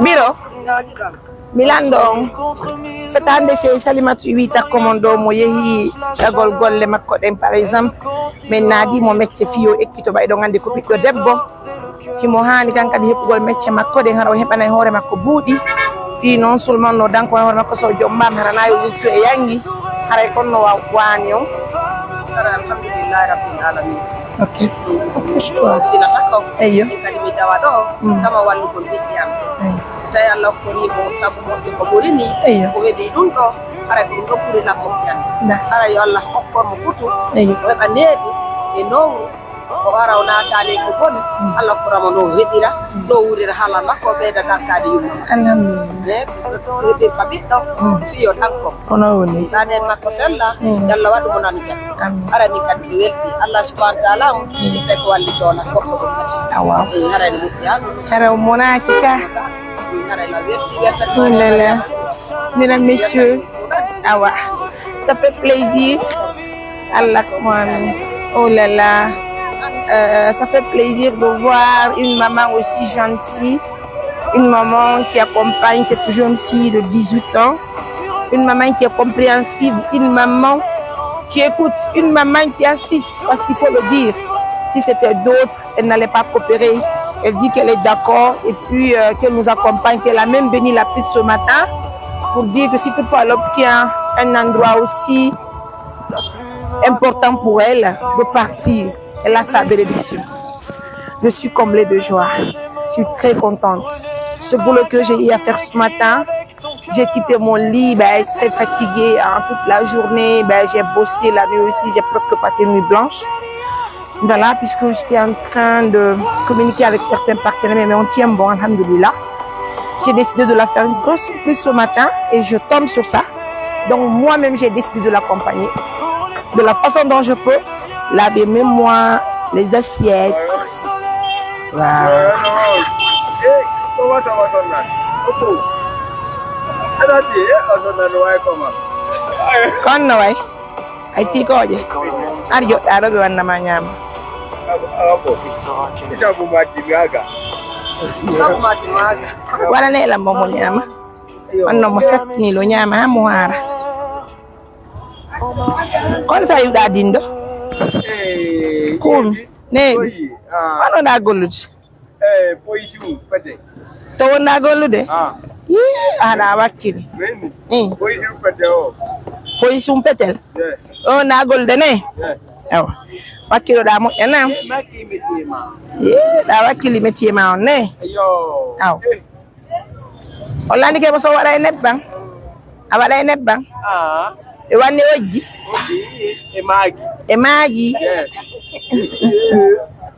Biro Milandong fetande se Salimatu wita commando mo yehi dagol golle makko den par exemple men nadi mo mecce fiyo ekkito baydo ngande ko biddo debbo himo hani kan kadi heɓugol mecce makko den haro heɓanay hoore makko buudi fi non seulement no danko hoore makko so jombam haranayo wurtu e yangi haray konno waani on alhamdulillah rabbil alamin. Ok. Histoire. Fina takko. Eyo. Kadi mi dawa do kama wallu ko biddi am. So tay Allah ko ni mo sabu mo ko borini. Ko hebi dum do ara ko ko puri na ko yan. Ara yo Allah hokko mo kutu. Eyo. Ko ka nedi e no ko ara ona dale ko bon Allah ko ramo no hedira do wurira hala makko be da darkade yum. Alhamdulillah. Ko be kabito fi yo tanko. Kono woni. Dane makko sella yalla wadu mo nani jam. Ara mi kadi welti Allah subhanahu wa ta'ala ite ko walli tona ko ko kati. Awa. Ara ni mutiya. Ara mona kika. Ara la welti welta. Mesdames, messieurs, awa. Ça fait plaisir. Allah oh là là. Ça fait plaisir de voir une maman aussi gentille, une maman qui accompagne cette jeune fille de 18 ans, une maman qui est compréhensible, une maman qui écoute, une maman qui assiste, parce qu'il faut le dire, si c'était d'autres, elle n'allait pas coopérer. Elle dit qu'elle est d'accord et puis qu'elle nous accompagne, qu'elle a même béni la petite ce matin pour dire que si toutefois elle obtient un endroit aussi important pour elle de partir, elle a sa bénédiction. Je suis comblée de joie. Je suis très contente. Ce boulot que j'ai eu à faire ce matin, j'ai quitté mon lit, très fatiguée toute la journée. J'ai bossé la nuit aussi, j'ai presque passé une nuit blanche. Voilà, puisque j'étais en train de communiquer avec certains partenaires, mais on tient bon, alhamdoulilah. J'ai décidé de la faire une grosse surprise ce matin et je tombe sur ça. Donc moi-même, j'ai décidé de l'accompagner. De la façon dont je peux, laver même moi les assiettes. Voilà. Kon no way ay ti ko je ar yo daro be wanna ma nyam wala ne la mo nyama wanno mo settini lo nyama ha mo hara kon sa yuda dindo kun ne wano na gollude poisu pete to wona gollude ana wakkili poisu pete o poisu petel o na gollude ne ewa wakkilo da mo ena maki metima da wakkili metima on ne yo aw olandi ke so wada nebbang awada nebbang e wanne wajji e maagi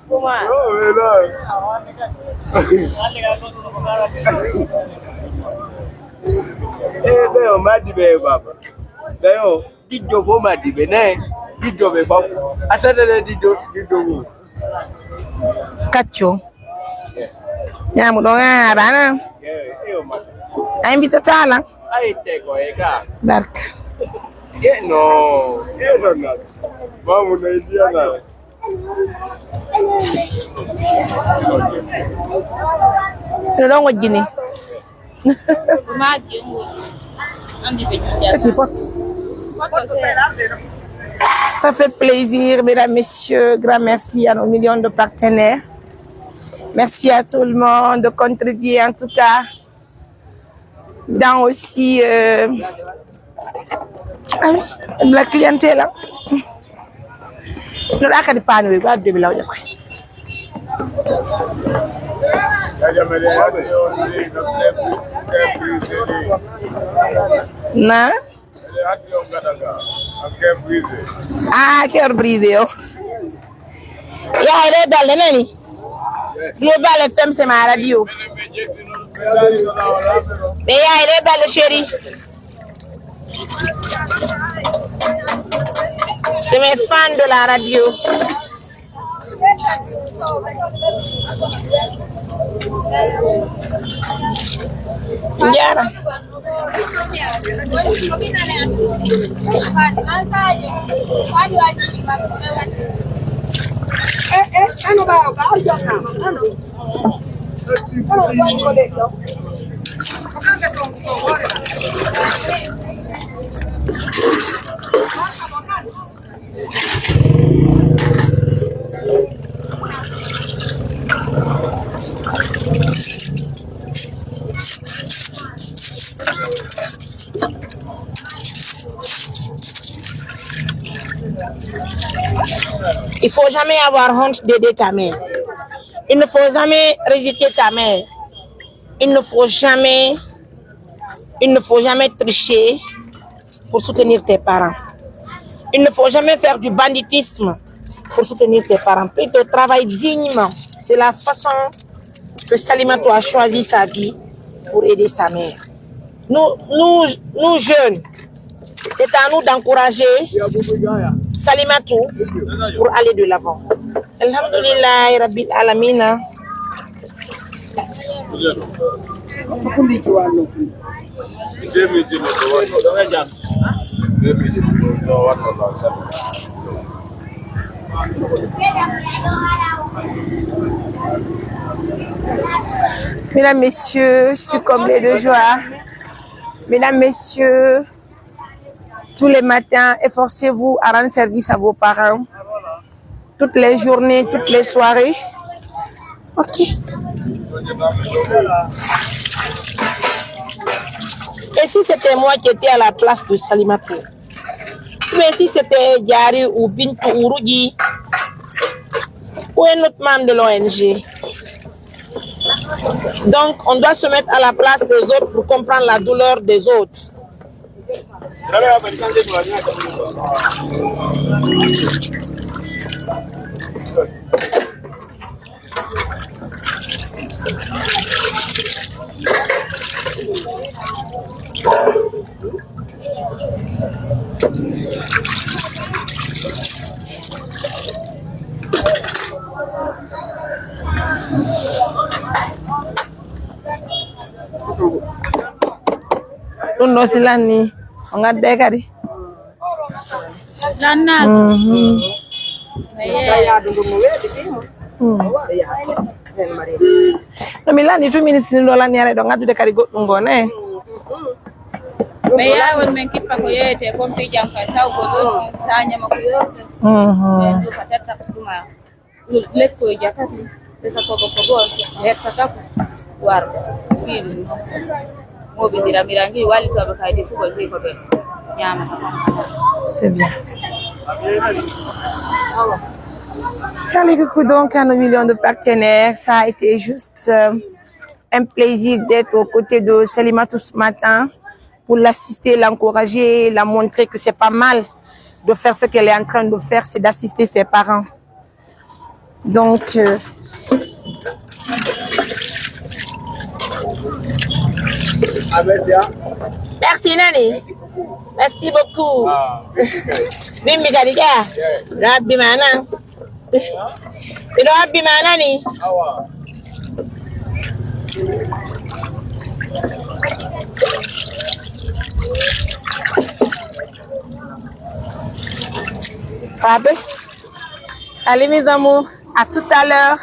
Kuma beo madibe baba beo dijo fo madibe ne dijo be baba asade dijo kaccio nyamu do ngara na ay invita tala ay te ko ega barka no vamos na Indiana non wajjini Ça fait plaisir, mesdames, messieurs. Grand merci à nos millions de partenaires. Merci à tout le monde de contribuer, en tout cas, dans aussi la clientèle. Nous avons des panneaux, nous avons des panneaux. Na? Ah, cœur brisé. Il y a des balles, nani? Global FM, c'est ma radio. Mais il y a des balles, chérie. C'est mes fans de la radio. Yara. Il faut jamais avoir honte d'aider ta mère. Il ne faut jamais rejeter ta mère. Il ne faut jamais tricher pour soutenir tes parents. Il ne faut jamais faire du banditisme pour soutenir tes parents. Plutôt travaille dignement. C'est la façon que Salimatou a choisi sa vie pour aider sa mère. Nous jeunes, c'est à nous d'encourager Salimatou pour aller de l'avant. Alhamdulillah, Rabbil Alamina. Mesdames, Messieurs, je suis comblée de joie. Mesdames, Messieurs, tous les matins, efforcez-vous à rendre service à vos parents. Toutes les journées, toutes les soirées. Ok. Et si c'était moi qui étais à la place de Salimatou? Mais si c'était Diary ou Bintou ou Roudi, ou un autre membre de l'ONG? Donc, on doit se mettre à la place des autres pour comprendre la douleur des autres. Tundo silani, onga dekari. Lana. No milani 2 minutes ni lola ni do ngadu dekari goddum gone. Me ya won men kippa ko yete kon fi jam ka saw ko do sanya mako yote. Do patata kuma. Lekko jakati. Esa ko ko hetta ta war film. Mobi dira mirangi wali to be kaydi fugo fi ko be nyama. C'est bien. Salut coucou donc à nos millions de partenaires. Ça a été juste un plaisir d'être aux côtés de Salimatou ce matin pour l'assister, l'encourager, la montrer que c'est pas mal de faire ce qu'elle est en train de faire, c'est d'assister ses parents. Donc merci Nani. Merci beaucoup. Bimbi Kadika. Rabbi Mana. Ilo Rabbi Mana ni. Allez mes amours, à tout à l'heure.